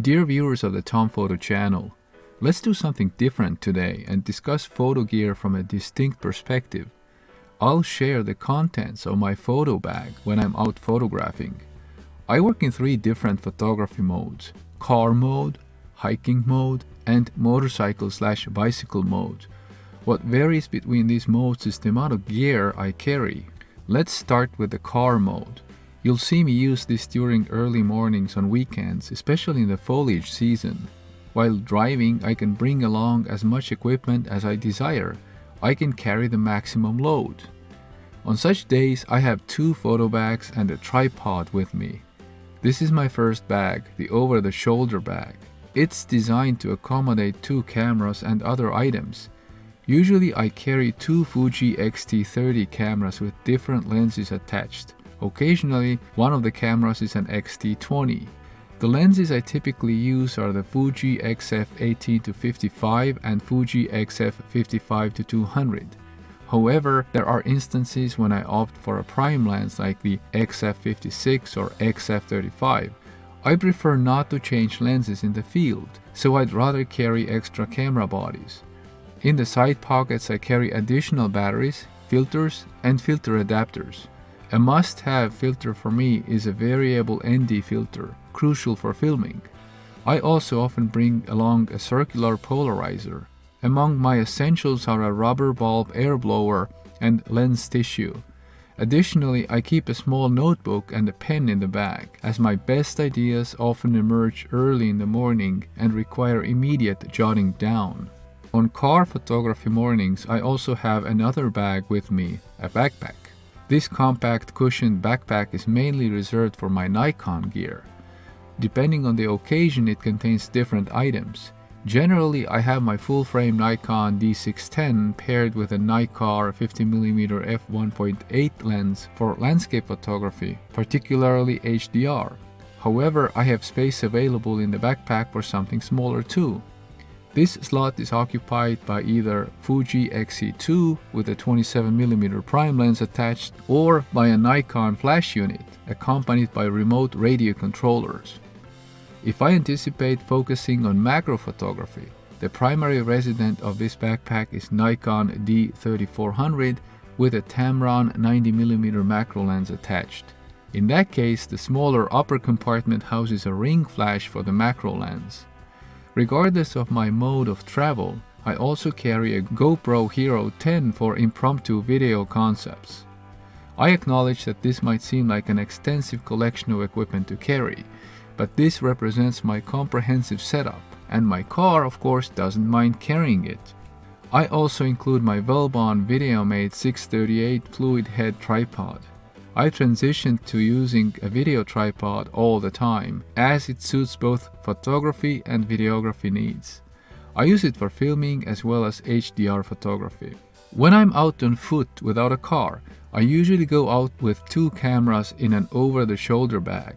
Dear viewers of the Tom Photo channel, let's do something different today and discuss photo gear from a distinct perspective. I'll share the contents of my photo bag when I'm out photographing. I work in 3 different photography modes: car mode, hiking mode, and motorcycle/bicycle mode. What varies between these modes is the amount of gear I carry. Let's start with the car mode. You'll see me use this during early mornings on weekends, especially in the foliage season. While driving, I can bring along as much equipment as I desire. I can carry the maximum load. On such days, I have 2 photo bags and a tripod with me. This is my first bag, the over-the-shoulder bag. It's designed to accommodate 2 cameras and other items. Usually I carry 2 Fuji X-T30 cameras with different lenses attached. Occasionally, one of the cameras is an X-T20. The lenses I typically use are the Fuji XF 18-55 and Fuji XF 55-200. However, there are instances when I opt for a prime lens like the XF 56 or XF 35. I prefer not to change lenses in the field, so I'd rather carry extra camera bodies. In the side pockets I carry additional batteries, filters, and filter adapters. A must-have filter for me is a variable ND filter, crucial for filming. I also often bring along a circular polarizer. Among my essentials are a rubber bulb air blower and lens tissue. Additionally, I keep a small notebook and a pen in the bag, as my best ideas often emerge early in the morning and require immediate jotting down. On car photography mornings, I also have another bag with me, a backpack. This compact cushioned backpack is mainly reserved for my Nikon gear. Depending on the occasion, it contains different items. Generally, I have my full-frame Nikon D610 paired with a Nikkor 50mm f1.8 lens for landscape photography, particularly HDR. However, I have space available in the backpack for something smaller too. This slot is occupied by either Fuji Xe2 with a 27mm prime lens attached or by a Nikon flash unit accompanied by remote radio controllers. If I anticipate focusing on macro photography, the primary resident of this backpack is Nikon D3400 with a Tamron 90mm macro lens attached. In that case, the smaller upper compartment houses a ring flash for the macro lens. Regardless of my mode of travel, I also carry a GoPro Hero 10 for impromptu video concepts. I acknowledge that this might seem like an extensive collection of equipment to carry, but this represents my comprehensive setup, and my car, of course, doesn't mind carrying it. I also include my Velbon VideoMate 638 fluid head tripod. I transitioned to using a video tripod all the time, as it suits both photography and videography needs. I use it for filming as well as HDR photography. When I'm out on foot without a car, I usually go out with 2 cameras in an over-the-shoulder bag.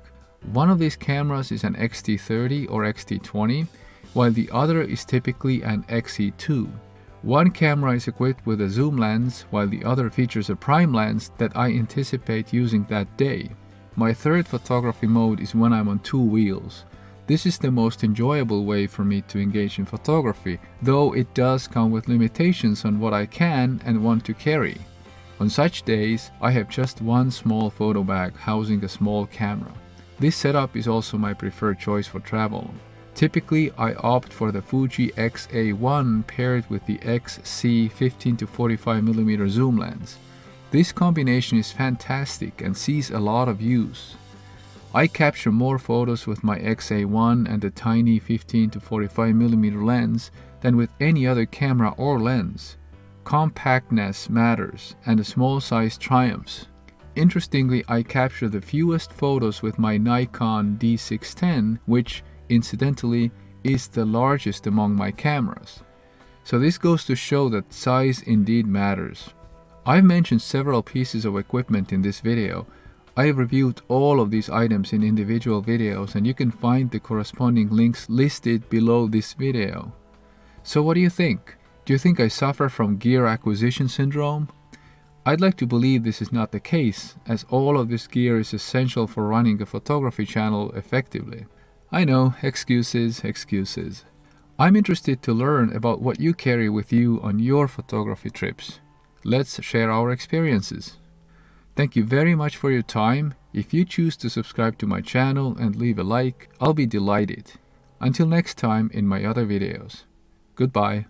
One of these cameras is an X-T30 or X-T20, while the other is typically an Xe2. One camera is equipped with a zoom lens, while the other features a prime lens that I anticipate using that day. My third photography mode is when I'm on 2 wheels. This is the most enjoyable way for me to engage in photography, though it does come with limitations on what I can and want to carry. On such days, I have just one small photo bag housing a small camera. This setup is also my preferred choice for travel. Typically, I opt for the Fuji X-A1 paired with the XC 15-45mm zoom lens. This combination is fantastic and sees a lot of use. I capture more photos with my X-A1 and the tiny 15-45mm lens than with any other camera or lens. Compactness matters, and a small size triumphs. Interestingly, I capture the fewest photos with my Nikon D610, which, incidentally, is the largest among my cameras. So this goes to show that size indeed matters. I've mentioned several pieces of equipment in this video. I have reviewed all of these items in individual videos, and you can find the corresponding links listed below this video. So what do you think? Do you think I suffer from gear acquisition syndrome? I'd like to believe this is not the case, as all of this gear is essential for running a photography channel effectively. I know, excuses, excuses. I'm interested to learn about what you carry with you on your photography trips. Let's share our experiences. Thank you very much for your time. If you choose to subscribe to my channel and leave a like, I'll be delighted. Until next time in my other videos. Goodbye.